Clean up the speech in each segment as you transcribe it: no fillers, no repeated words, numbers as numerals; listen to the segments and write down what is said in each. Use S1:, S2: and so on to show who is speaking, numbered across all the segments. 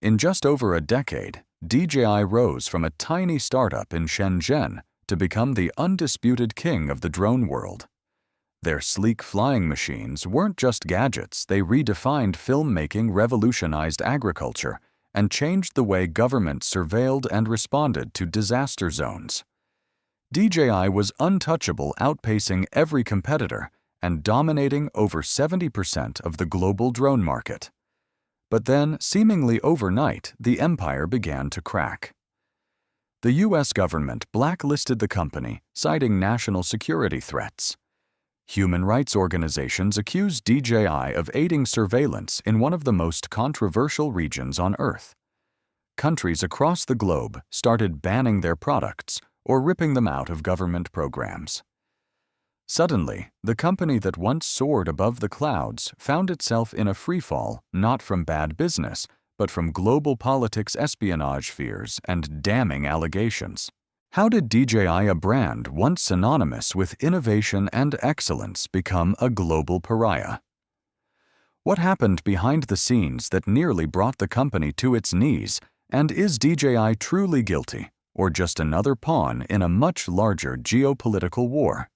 S1: In just over a decade, DJI rose from a tiny startup in Shenzhen to become the undisputed king of the drone world. Their sleek flying machines weren't just gadgets, they redefined filmmaking, revolutionized agriculture, and changed the way governments surveilled and responded to disaster zones. DJI was untouchable, outpacing every competitor and dominating over 70% of the global drone market. But then, seemingly overnight, the empire began to crack. The US government blacklisted the company, citing national security threats. Human rights organizations accused DJI of aiding surveillance in one of the most controversial regions on Earth. Countries across the globe started banning their products or ripping them out of government programs. Suddenly, the company that once soared above the clouds found itself in a freefall, not from bad business, but from global politics, espionage fears, and damning allegations. How did DJI, a brand once synonymous with innovation and excellence, become a global pariah? What happened behind the scenes that nearly brought the company to its knees, and is DJI truly guilty, or just another pawn in a much larger geopolitical war?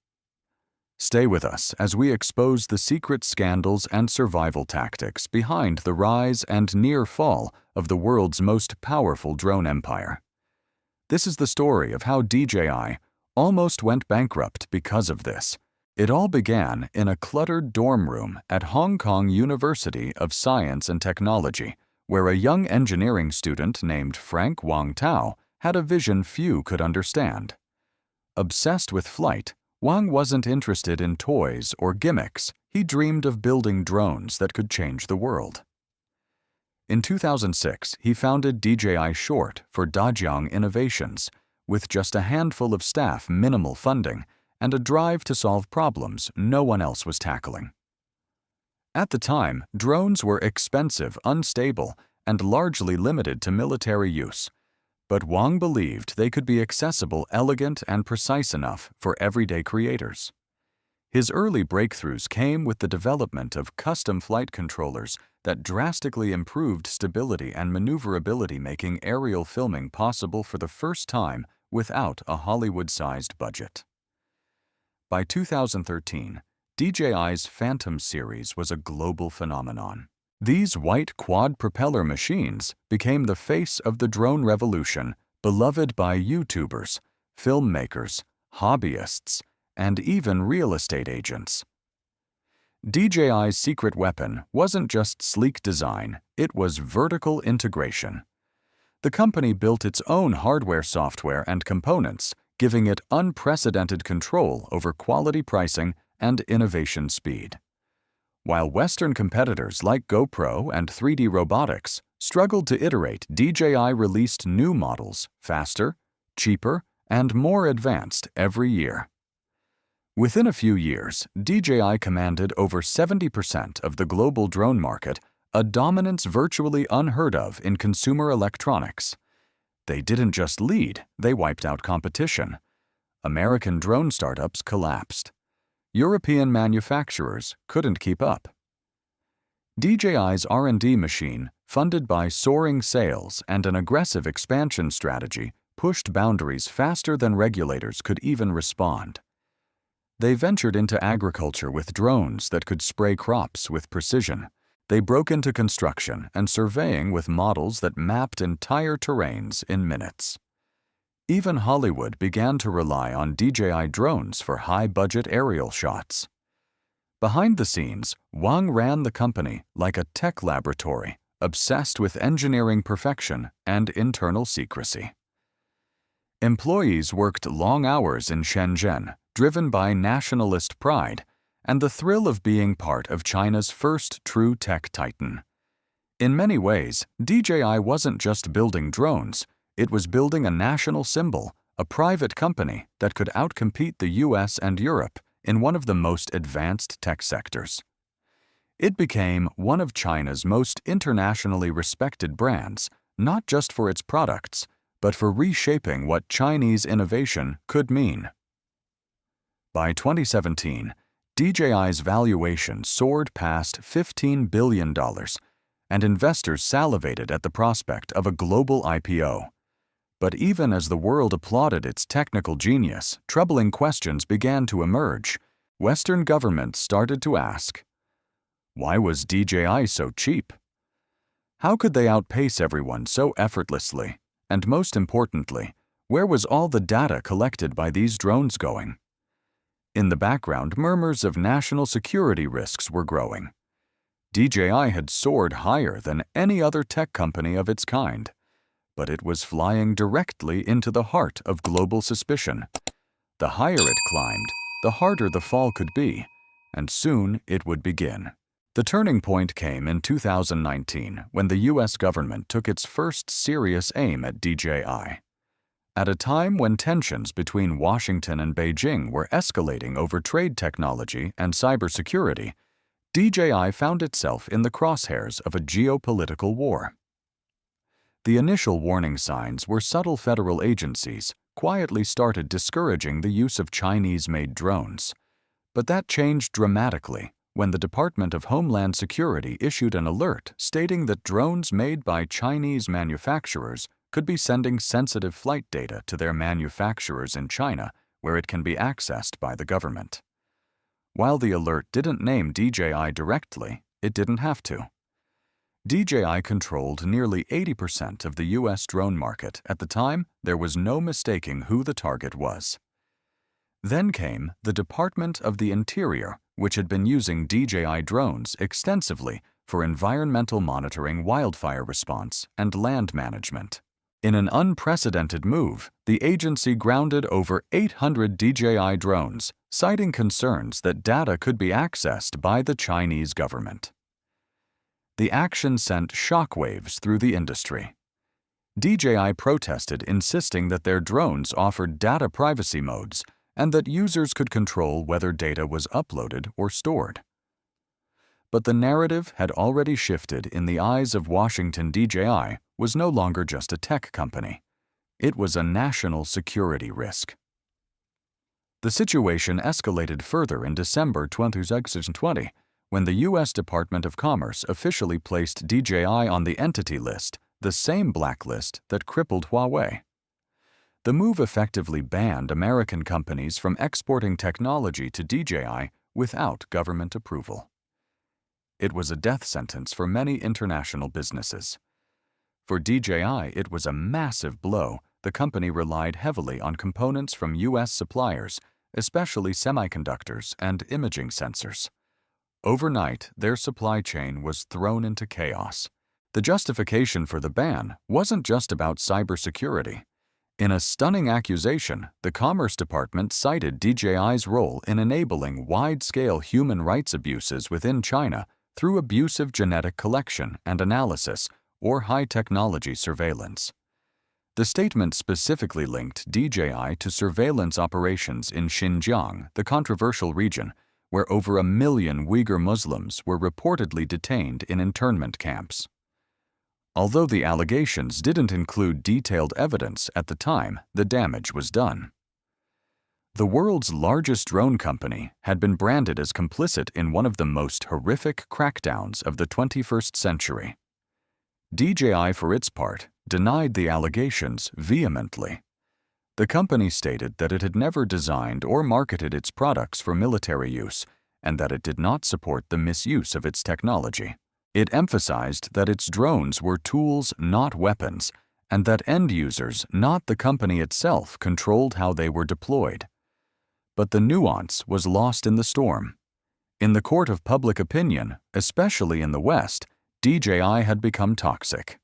S1: Stay with us as we expose the secret scandals and survival tactics behind the rise and near fall of the world's most powerful drone empire. This is the story of how DJI almost went bankrupt because of this. It all began in a cluttered dorm room at Hong Kong University of Science and Technology, where a young engineering student named Frank Wang Tao had a vision few could understand. Obsessed with flight, Wang wasn't interested in toys or gimmicks. He dreamed of building drones that could change the world. In 2006, he founded DJI, short for Dajiang Innovations, with just a handful of staff, minimal funding, and a drive to solve problems no one else was tackling. At the time, drones were expensive, unstable, and largely limited to military use. But Wang believed they could be accessible, elegant, and precise enough for everyday creators. His early breakthroughs came with the development of custom flight controllers that drastically improved stability and maneuverability, making aerial filming possible for the first time without a Hollywood-sized budget. By 2013, DJI's Phantom series was a global phenomenon. These white quad-propeller machines became the face of the drone revolution, beloved by YouTubers, filmmakers, hobbyists, and even real estate agents. DJI's secret weapon wasn't just sleek design, it was vertical integration. The company built its own hardware, software, and components, giving it unprecedented control over quality, pricing, and innovation speed. While Western competitors like GoPro and 3D Robotics struggled to iterate, DJI released new models faster, cheaper, and more advanced every year. Within a few years, DJI commanded over 70% of the global drone market, a dominance virtually unheard of in consumer electronics. They didn't just lead, they wiped out competition. American drone startups collapsed. European manufacturers couldn't keep up. DJI's R&D machine, funded by soaring sales and an aggressive expansion strategy, pushed boundaries faster than regulators could even respond. They ventured into agriculture with drones that could spray crops with precision. They broke into construction and surveying with models that mapped entire terrains in minutes. Even Hollywood began to rely on DJI drones for high-budget aerial shots. Behind the scenes, Wang ran the company like a tech laboratory, obsessed with engineering perfection and internal secrecy. Employees worked long hours in Shenzhen, driven by nationalist pride and the thrill of being part of China's first true tech titan. In many ways, DJI wasn't just building drones, it was building a national symbol, a private company that could outcompete the US and Europe in one of the most advanced tech sectors. It became one of China's most internationally respected brands, not just for its products, but for reshaping what Chinese innovation could mean. By 2017, DJI's valuation soared past $15 billion, and investors salivated at the prospect of a global IPO. But even as the world applauded its technical genius, troubling questions began to emerge. Western governments started to ask, why was DJI so cheap? How could they outpace everyone so effortlessly? And most importantly, where was all the data collected by these drones going? In the background, murmurs of national security risks were growing. DJI had soared higher than any other tech company of its kind, but it was flying directly into the heart of global suspicion. The higher it climbed, the harder the fall could be, and soon it would begin. The turning point came in 2019 when the US government took its first serious aim at DJI. At a time when tensions between Washington and Beijing were escalating over trade technology and cybersecurity, DJI found itself in the crosshairs of a geopolitical war. The initial warning signs were subtle federal agencies quietly started discouraging the use of Chinese-made drones. But that changed dramatically when the Department of Homeland Security issued an alert stating that drones made by Chinese manufacturers could be sending sensitive flight data to their manufacturers in China, where it can be accessed by the government. While the alert didn't name DJI directly, it didn't have to. DJI controlled nearly 80% of the US drone market. At the time, there was no mistaking who the target was. Then came the Department of the Interior, which had been using DJI drones extensively for environmental monitoring, wildfire response, and land management. In an unprecedented move, the agency grounded over 800 DJI drones, citing concerns that data could be accessed by the Chinese government. The action sent shockwaves through the industry. DJI protested, insisting that their drones offered data privacy modes and that users could control whether data was uploaded or stored. But the narrative had already shifted. In the eyes of Washington. DJI was no longer just a tech company. It was a national security risk. The situation escalated further in December 2020, when the U.S. Department of Commerce officially placed DJI on the Entity List, the same blacklist that crippled Huawei. The move effectively banned American companies from exporting technology to DJI without government approval. It was a death sentence for many international businesses. For DJI, it was a massive blow. The company relied heavily on components from U.S. suppliers, especially semiconductors and imaging sensors. Overnight, their supply chain was thrown into chaos. The justification for the ban wasn't just about cybersecurity. In a stunning accusation, the Commerce Department cited DJI's role in enabling wide-scale human rights abuses within China through abusive genetic collection and analysis or high-technology surveillance. The statement specifically linked DJI to surveillance operations in Xinjiang, the controversial region, where over 1 million Uyghur Muslims were reportedly detained in internment camps. Although the allegations didn't include detailed evidence at the time, the damage was done. The world's largest drone company had been branded as complicit in one of the most horrific crackdowns of the 21st century. DJI, for its part, denied the allegations vehemently. The company stated that it had never designed or marketed its products for military use and that it did not support the misuse of its technology. It emphasized that its drones were tools, not weapons, and that end users, not the company itself, controlled how they were deployed. But the nuance was lost in the storm. In the court of public opinion, especially in the West, DJI had become toxic.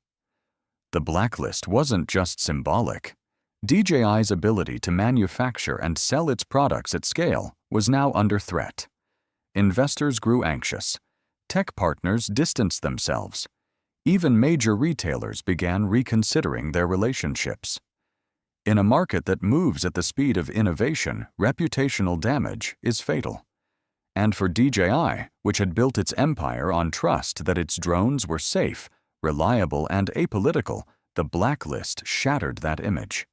S1: The blacklist wasn't just symbolic. DJI's ability to manufacture and sell its products at scale was now under threat. Investors grew anxious. Tech partners distanced themselves. Even major retailers began reconsidering their relationships. In a market that moves at the speed of innovation, reputational damage is fatal. And for DJI, which had built its empire on trust that its drones were safe, reliable, and apolitical, the blacklist shattered that image.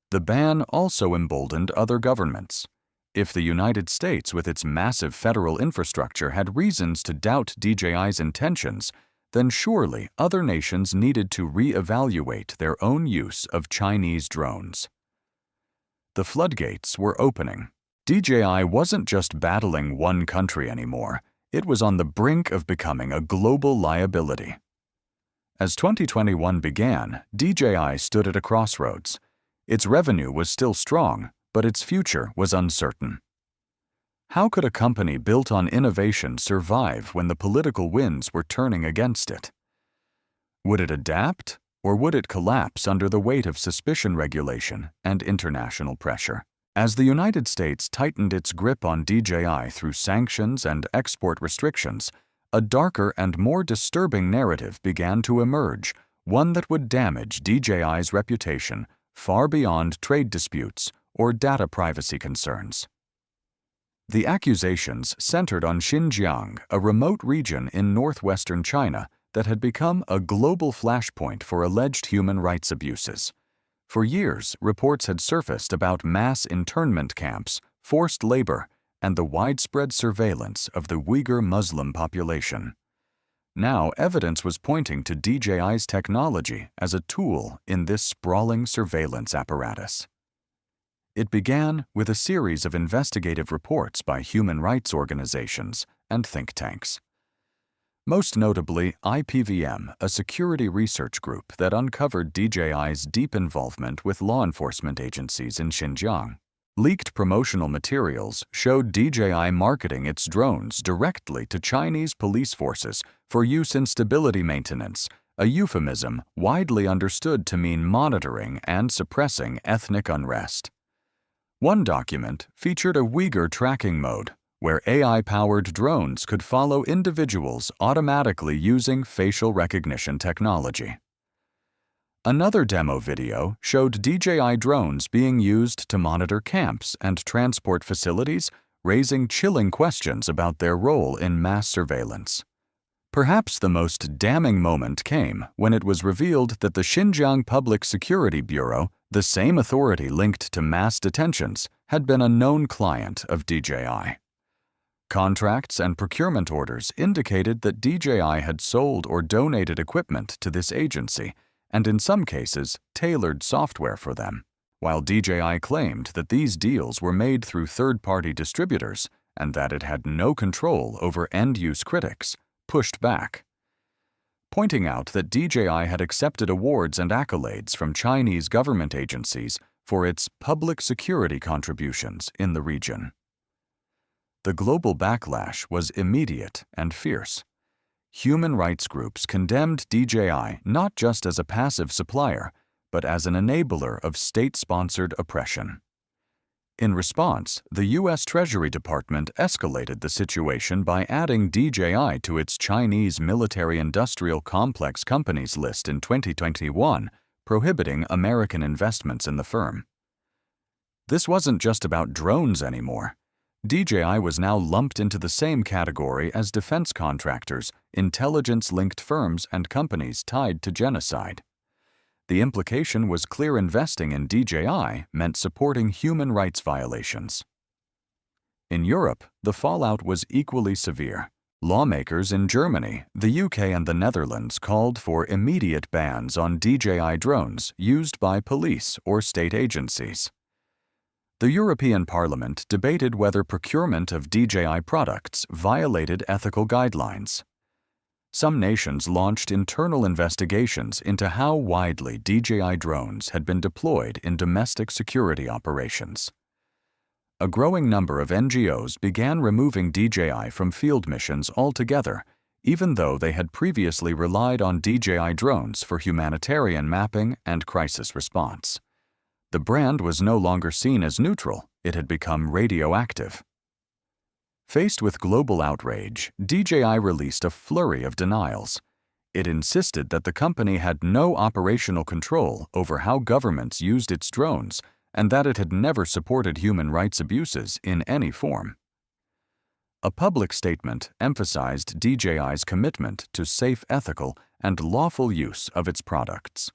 S1: The ban also emboldened other governments. If the United States, with its massive federal infrastructure, had reasons to doubt DJI's intentions, then surely other nations needed to re-evaluate their own use of Chinese drones. The floodgates were opening. DJI wasn't just battling one country anymore, it was on the brink of becoming a global liability. As 2021 began, DJI stood at a crossroads. Its revenue was still strong, but its future was uncertain. How could a company built on innovation survive when the political winds were turning against it? Would it adapt, or would it collapse under the weight of suspicion regulation and international pressure? As the United States tightened its grip on DJI through sanctions and export restrictions, a darker and more disturbing narrative began to emerge, one that would damage DJI's reputation far beyond trade disputes or data privacy concerns. The accusations centered on Xinjiang, a remote region in northwestern China that had become a global flashpoint for alleged human rights abuses. For years, reports had surfaced about mass internment camps, forced labor, and the widespread surveillance of the Uyghur Muslim population. Now, evidence was pointing to DJI's technology as a tool in this sprawling surveillance apparatus. It began with a series of investigative reports by human rights organizations and think tanks. Most notably, IPVM, a security research group that uncovered DJI's deep involvement with law enforcement agencies in Xinjiang. Leaked promotional materials showed DJI marketing its drones directly to Chinese police forces for use in stability maintenance, a euphemism widely understood to mean monitoring and suppressing ethnic unrest. One document featured a Uyghur tracking mode, where AI-powered drones could follow individuals automatically using facial recognition technology. Another demo video showed DJI drones being used to monitor camps and transport facilities, raising chilling questions about their role in mass surveillance. Perhaps the most damning moment came when it was revealed that the Xinjiang Public Security Bureau, the same authority linked to mass detentions, had been a known client of DJI. Contracts and procurement orders indicated that DJI had sold or donated equipment to this agency, and in some cases, tailored software for them, while DJI claimed that these deals were made through third-party distributors and that it had no control over end-use critics, pushed back. Pointing out that DJI had accepted awards and accolades from Chinese government agencies for its public security contributions in the region. The global backlash was immediate and fierce. Human rights groups condemned DJI not just as a passive supplier, but as an enabler of state-sponsored oppression. In response, the U.S. Treasury Department escalated the situation by adding DJI to its Chinese military-industrial complex companies list in 2021, prohibiting American investments in the firm. This wasn't just about drones anymore. DJI was now lumped into the same category as defense contractors, intelligence-linked firms, and companies tied to genocide. The implication was clear: investing in DJI meant supporting human rights violations. In Europe, the fallout was equally severe. Lawmakers in Germany, the UK, and the Netherlands called for immediate bans on DJI drones used by police or state agencies. The European Parliament debated whether procurement of DJI products violated ethical guidelines. Some nations launched internal investigations into how widely DJI drones had been deployed in domestic security operations. A growing number of NGOs began removing DJI from field missions altogether, even though they had previously relied on DJI drones for humanitarian mapping and crisis response. The brand was no longer seen as neutral, it had become radioactive. Faced with global outrage, DJI released a flurry of denials. It insisted that the company had no operational control over how governments used its drones and that it had never supported human rights abuses in any form. A public statement emphasized DJI's commitment to safe, ethical, and lawful use of its products.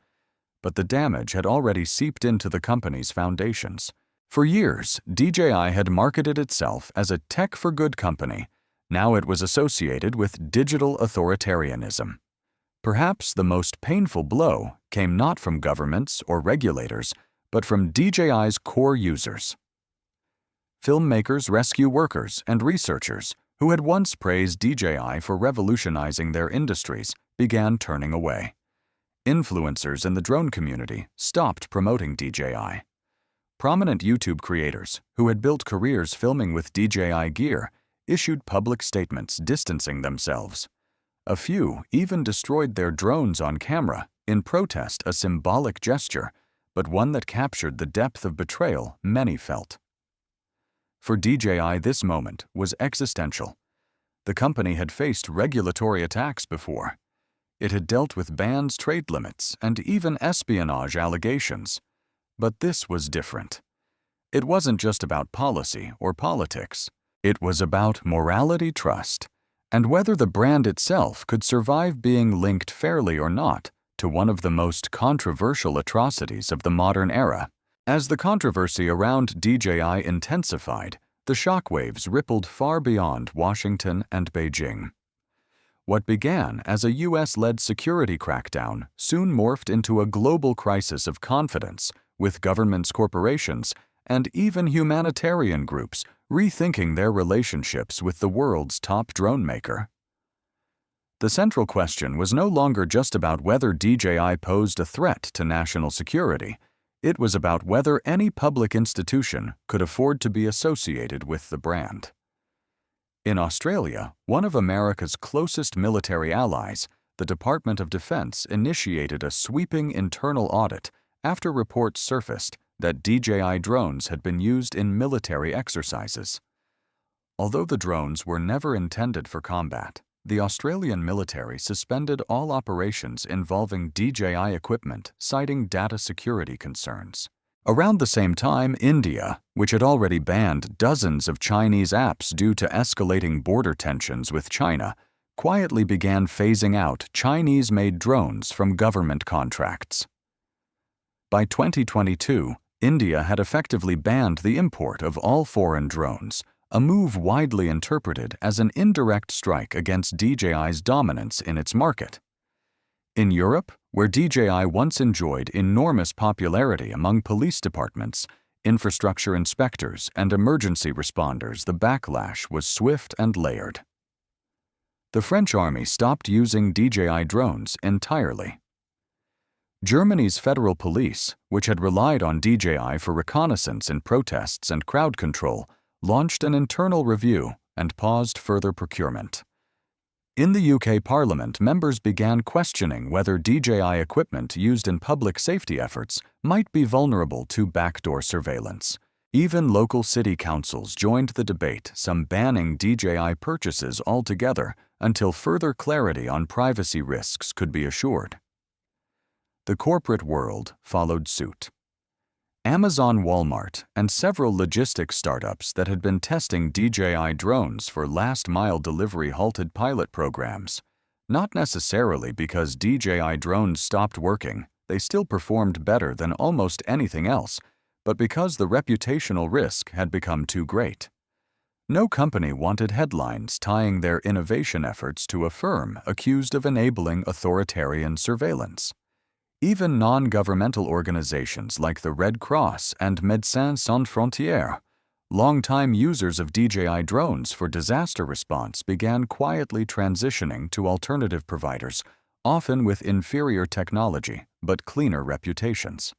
S1: But the damage had already seeped into the company's foundations. For years, DJI had marketed itself as a tech-for-good company. Now it was associated with digital authoritarianism. Perhaps the most painful blow came not from governments or regulators, but from DJI's core users. Filmmakers, rescue workers, and researchers who had once praised DJI for revolutionizing their industries began turning away. Influencers in the drone community stopped promoting DJI. Prominent YouTube creators who had built careers filming with DJI gear issued public statements distancing themselves. A few even destroyed their drones on camera in protest, a symbolic gesture, but one that captured the depth of betrayal many felt. For DJI, this moment was existential. The company had faced regulatory attacks before. It had dealt with bans, trade limits, and even espionage allegations. But this was different. It wasn't just about policy or politics. It was about morality, trust, and whether the brand itself could survive being linked fairly or not to one of the most controversial atrocities of the modern era. As the controversy around DJI intensified, the shockwaves rippled far beyond Washington and Beijing. What began as a US-led security crackdown soon morphed into a global crisis of confidence, with governments, corporations, and even humanitarian groups rethinking their relationships with the world's top drone maker. The central question was no longer just about whether DJI posed a threat to national security. It was about whether any public institution could afford to be associated with the brand. In Australia, one of America's closest military allies, the Department of Defense initiated a sweeping internal audit after reports surfaced that DJI drones had been used in military exercises. Although the drones were never intended for combat, the Australian military suspended all operations involving DJI equipment, citing data security concerns. Around the same time, India, which had already banned dozens of Chinese apps due to escalating border tensions with China, quietly began phasing out Chinese-made drones from government contracts. By 2022, India had effectively banned the import of all foreign drones, a move widely interpreted as an indirect strike against DJI's dominance in its market. In Europe, where DJI once enjoyed enormous popularity among police departments, infrastructure inspectors, and emergency responders, the backlash was swift and layered. The French army stopped using DJI drones entirely. Germany's federal police, which had relied on DJI for reconnaissance in protests and crowd control, launched an internal review and paused further procurement. In the UK Parliament, members began questioning whether DJI equipment used in public safety efforts might be vulnerable to backdoor surveillance. Even local city councils joined the debate, some banning DJI purchases altogether until further clarity on privacy risks could be assured. The corporate world followed suit. Amazon, Walmart, and several logistics startups that had been testing DJI drones for last-mile delivery halted pilot programs. Not necessarily because DJI drones stopped working, they still performed better than almost anything else, but because the reputational risk had become too great. No company wanted headlines tying their innovation efforts to a firm accused of enabling authoritarian surveillance. Even non-governmental organizations like the Red Cross and Médecins Sans Frontières, longtime users of DJI drones for disaster response, began quietly transitioning to alternative providers, often with inferior technology but cleaner reputations.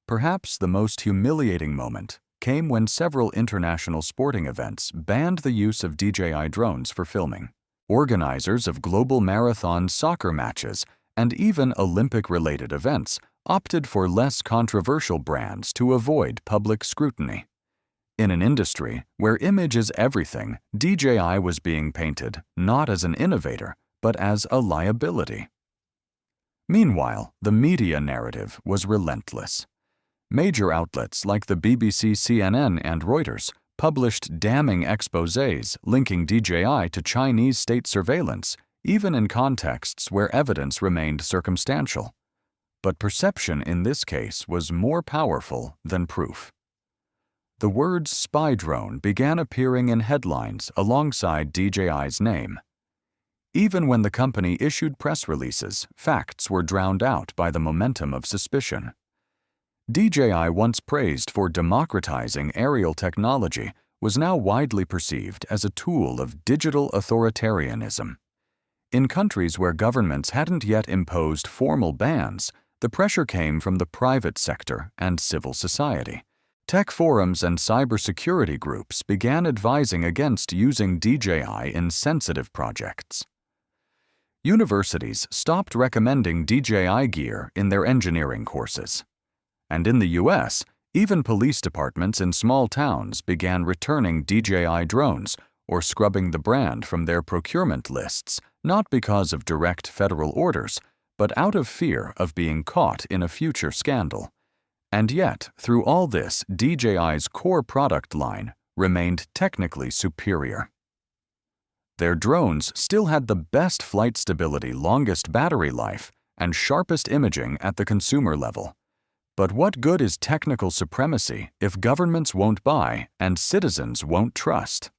S1: Perhaps the most humiliating moment came when several international sporting events banned the use of DJI drones for filming. Organizers of global marathon soccer matches and even Olympic-related events opted for less controversial brands to avoid public scrutiny. In an industry where image is everything, DJI was being painted not as an innovator, but as a liability. Meanwhile, the media narrative was relentless. Major outlets like the BBC, CNN, and Reuters published damning exposés linking DJI to Chinese state surveillance, even in contexts where evidence remained circumstantial. But perception in this case was more powerful than proof. The words spy drone began appearing in headlines alongside DJI's name. Even when the company issued press releases, facts were drowned out by the momentum of suspicion. DJI, once praised for democratizing aerial technology, was now widely perceived as a tool of digital authoritarianism. In countries where governments hadn't yet imposed formal bans, the pressure came from the private sector and civil society. Tech forums and cybersecurity groups began advising against using DJI in sensitive projects. Universities stopped recommending DJI gear in their engineering courses. And in the US, even police departments in small towns began returning DJI drones or scrubbing the brand from their procurement lists, not because of direct federal orders, but out of fear of being caught in a future scandal. And yet, through all this, DJI's core product line remained technically superior. Their drones still had the best flight stability, longest battery life, and sharpest imaging at the consumer level. But what good is technical supremacy if governments won't buy and citizens won't trust?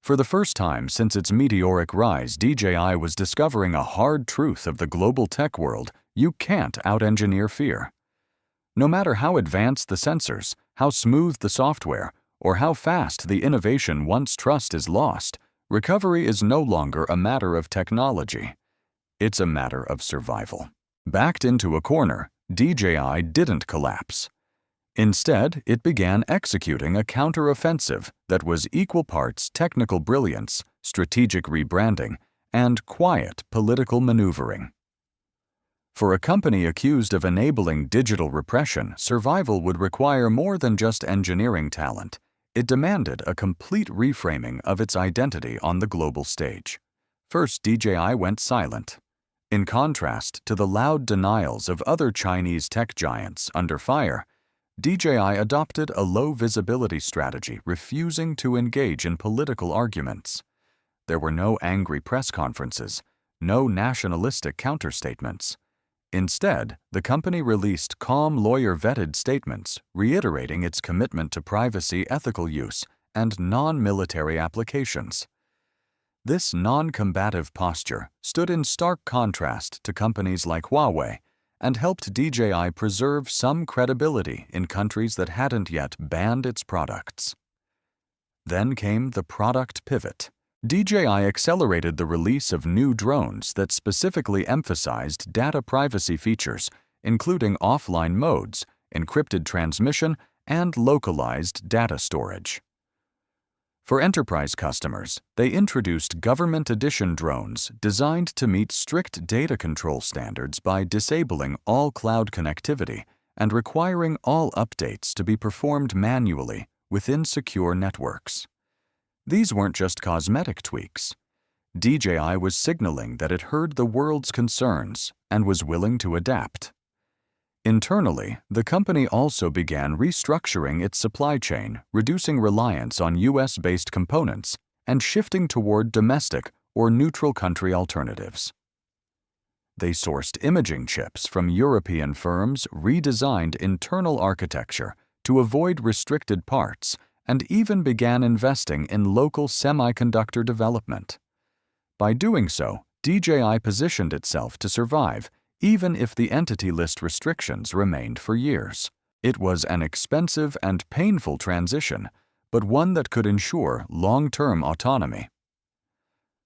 S1: For the first time since its meteoric rise, DJI was discovering a hard truth of the global tech world: you can't out-engineer fear. No matter how advanced the sensors, how smooth the software, or how fast the innovation, once trust is lost, recovery is no longer a matter of technology. It's a matter of survival. Backed into a corner, DJI didn't collapse. Instead, it began executing a counteroffensive that was equal parts technical brilliance, strategic rebranding, and quiet political maneuvering. For a company accused of enabling digital repression, survival would require more than just engineering talent. It demanded a complete reframing of its identity on the global stage. First, DJI went silent. In contrast to the loud denials of other Chinese tech giants under fire, DJI adopted a low-visibility strategy, refusing to engage in political arguments. There were no angry press conferences, no nationalistic counterstatements. Instead, the company released calm, lawyer-vetted statements reiterating its commitment to privacy, ethical use, and non-military applications. This non-combative posture stood in stark contrast to companies like Huawei and helped DJI preserve some credibility in countries that hadn't yet banned its products. Then came the product pivot. DJI accelerated the release of new drones that specifically emphasized data privacy features, including offline modes, encrypted transmission, and localized data storage. For enterprise customers, they introduced government edition drones designed to meet strict data control standards by disabling all cloud connectivity and requiring all updates to be performed manually within secure networks. These weren't just cosmetic tweaks. DJI was signaling that it heard the world's concerns and was willing to adapt. Internally, the company also began restructuring its supply chain, reducing reliance on US-based components and shifting toward domestic or neutral country alternatives. They sourced imaging chips from European firms, redesigned internal architecture to avoid restricted parts, and even began investing in local semiconductor development. By doing so, DJI positioned itself to survive, even if the entity list restrictions remained for years. It was an expensive and painful transition, but one that could ensure long-term autonomy.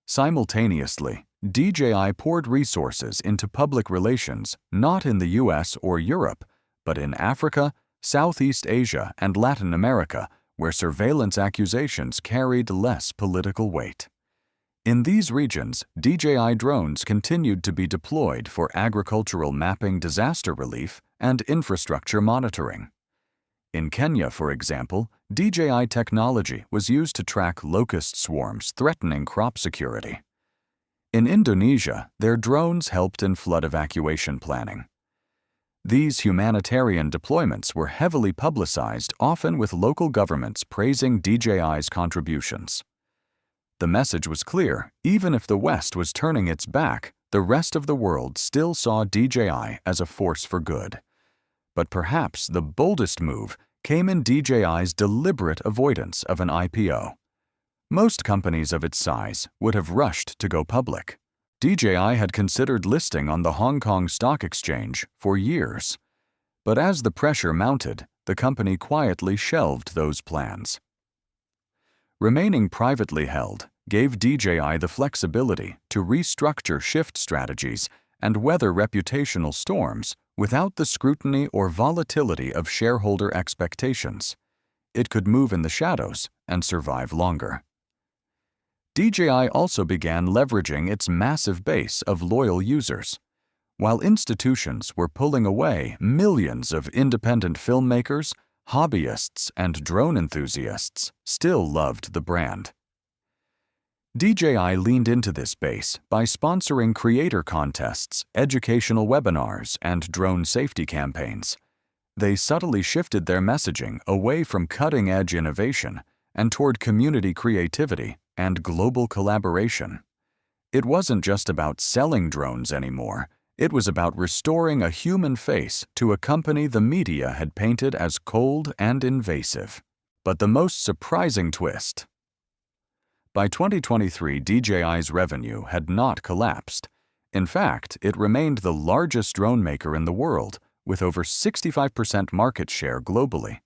S1: Simultaneously, DJI poured resources into public relations not in the US or Europe, but in Africa, Southeast Asia, and Latin America, where surveillance accusations carried less political weight. In these regions, DJI drones continued to be deployed for agricultural mapping, disaster relief, and infrastructure monitoring. In Kenya, for example, DJI technology was used to track locust swarms threatening crop security. In Indonesia, their drones helped in flood evacuation planning. These humanitarian deployments were heavily publicized, often with local governments praising DJI's contributions. The message was clear: even if the West was turning its back, the rest of the world still saw DJI as a force for good. But perhaps the boldest move came in DJI's deliberate avoidance of an IPO. Most companies of its size would have rushed to go public. DJI had considered listing on the Hong Kong Stock Exchange for years. But as the pressure mounted, the company quietly shelved those plans. Remaining privately held gave DJI the flexibility to restructure shift strategies and weather reputational storms without the scrutiny or volatility of shareholder expectations. It could move in the shadows and survive longer. DJI also began leveraging its massive base of loyal users. While institutions were pulling away millions of independent filmmakers, hobbyists, and drone enthusiasts still loved the brand. DJI leaned into this base by sponsoring creator contests, educational webinars, and drone safety campaigns. They subtly shifted their messaging away from cutting-edge innovation and toward community creativity and global collaboration. It wasn't just about selling drones anymore. It was about restoring a human face to a company the media had painted as cold and invasive. But the most surprising twist. By 2023, DJI's revenue had not collapsed. In fact, it remained the largest drone maker in the world, with over 65% market share globally.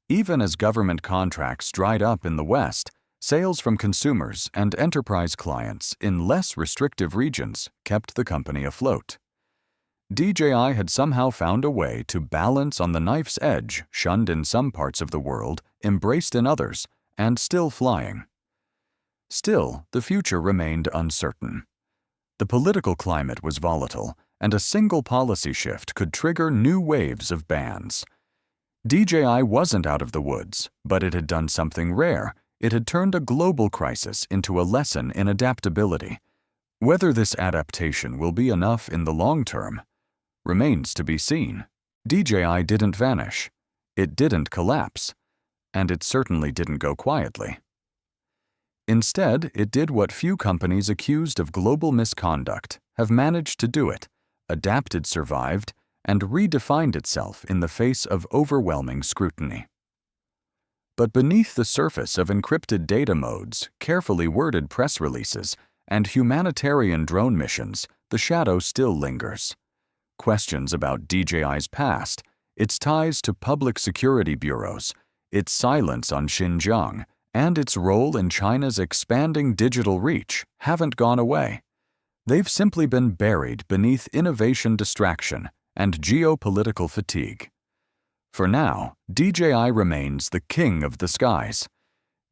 S1: Even as government contracts dried up in the West, sales from consumers and enterprise clients in less restrictive regions kept the company afloat. DJI had somehow found a way to balance on the knife's edge, shunned in some parts of the world, embraced in others, and still flying. Still, the future remained uncertain. The political climate was volatile, and a single policy shift could trigger new waves of bans. DJI wasn't out of the woods, but it had done something rare. It had turned a global crisis into a lesson in adaptability. Whether this adaptation will be enough in the long term remains to be seen. DJI didn't vanish. It didn't collapse. And it certainly didn't go quietly. Instead, it did what few companies accused of global misconduct have managed to do it, adapted, survived, and redefined itself in the face of overwhelming scrutiny. But beneath the surface of encrypted data modes, carefully worded press releases, and humanitarian drone missions, the shadow still lingers. Questions about DJI's past, its ties to public security bureaus, its silence on Xinjiang, and its role in China's expanding digital reach haven't gone away. They've simply been buried beneath innovation distraction and geopolitical fatigue. For now, DJI remains the king of the skies.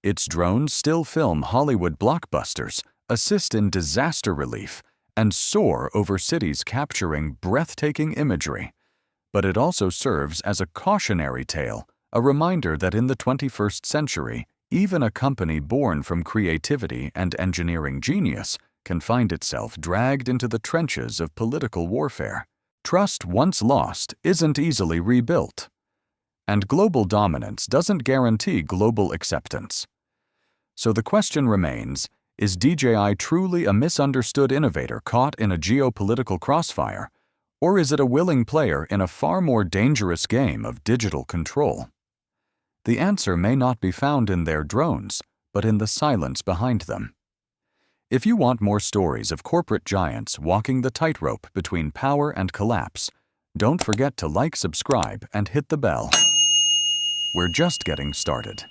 S1: Its drones still film Hollywood blockbusters, assist in disaster relief, and soar over cities capturing breathtaking imagery. But it also serves as a cautionary tale, a reminder that in the 21st century, even a company born from creativity and engineering genius can find itself dragged into the trenches of political warfare. Trust once lost isn't easily rebuilt. And global dominance doesn't guarantee global acceptance. So the question remains, is DJI truly a misunderstood innovator caught in a geopolitical crossfire, or is it a willing player in a far more dangerous game of digital control? The answer may not be found in their drones, but in the silence behind them. If you want more stories of corporate giants walking the tightrope between power and collapse, don't forget to like, subscribe, and hit the bell. We're just getting started.